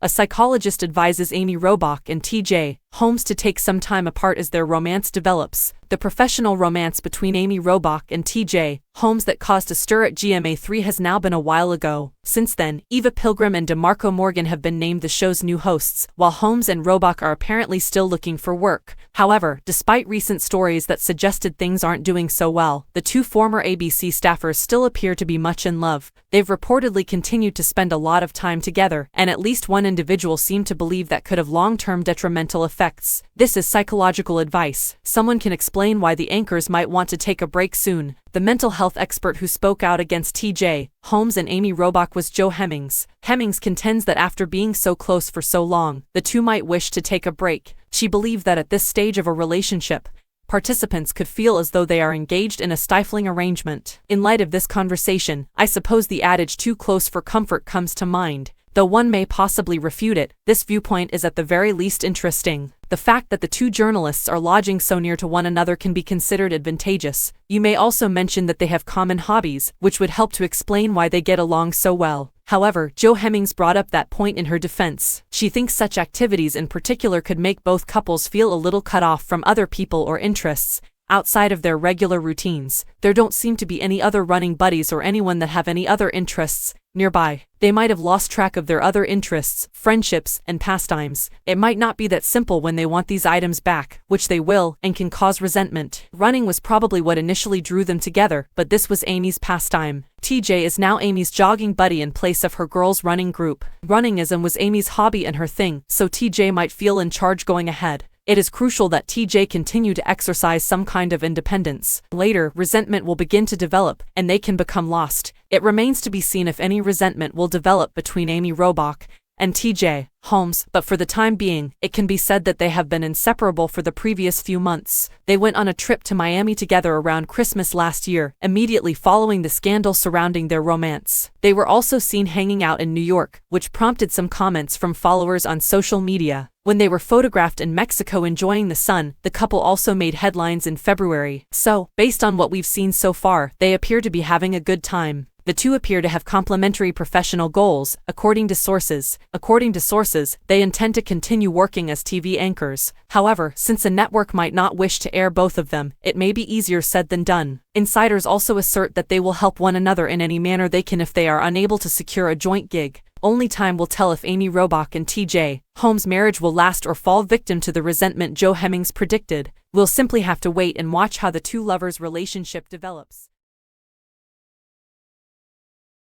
A psychologist advises Amy Robach and TJ Holmes to take some time apart as their romance develops. The professional romance between Amy Robach and TJ Holmes that caused a stir at GMA3 has now been a while ago. Since then, Eva Pilgrim and DeMarco Morgan have been named the show's new hosts, while Holmes and Robach are apparently still looking for work. However, despite recent stories that suggested things aren't doing so well, the two former ABC staffers still appear to be much in love. They've reportedly continued to spend a lot of time together, and at least one individual seemed to believe that could have long-term detrimental effects. This is psychological advice. Someone can explain why the anchors might want to take a break soon. The mental health expert who spoke out against TJ Holmes and Amy Robach was Joe Hemmings. Hemmings contends that after being so close for so long, the two might wish to take a break. She believed that at this stage of a relationship, participants could feel as though they are engaged in a stifling arrangement. In light of this conversation, I suppose the adage "too close for comfort" comes to mind. Though one may possibly refute it, this viewpoint is at the very least interesting. The fact that the two journalists are lodging so near to one another can be considered advantageous. You may also mention that they have common hobbies, which would help to explain why they get along so well. However, Joe Hemmings brought up that point in her defense. She thinks such activities in particular could make both couples feel a little cut off from other people or interests outside of their regular routines. There don't seem to be any other running buddies or anyone that have any other interests nearby. They might have lost track of their other interests, friendships, and pastimes. It might not be that simple when they want these items back, which they will, and can cause resentment. Running was probably what initially drew them together, but this was Amy's pastime. TJ is now Amy's jogging buddy in place of her girls' running group. Runningism was Amy's hobby and her thing, so TJ might feel in charge going ahead. It is crucial that TJ continue to exercise some kind of independence. Later, resentment will begin to develop, and they can become lost. It remains to be seen if any resentment will develop between Amy Robach and TJ Holmes, but for the time being, it can be said that they have been inseparable for the previous few months. They went on a trip to Miami together around Christmas last year, immediately following the scandal surrounding their romance. They were also seen hanging out in New York, which prompted some comments from followers on social media. When they were photographed in Mexico enjoying the sun, the couple also made headlines in February. So, based on what we've seen so far, they appear to be having a good time. The two appear to have complementary professional goals, according to sources. According to sources, they intend to continue working as TV anchors. However, since a network might not wish to air both of them, it may be easier said than done. Insiders also assert that they will help one another in any manner they can if they are unable to secure a joint gig. Only time will tell if Amy Robach and TJ Holmes' marriage will last or fall victim to the resentment Joe Hemmings predicted. We'll simply have to wait and watch how the two lovers' relationship develops.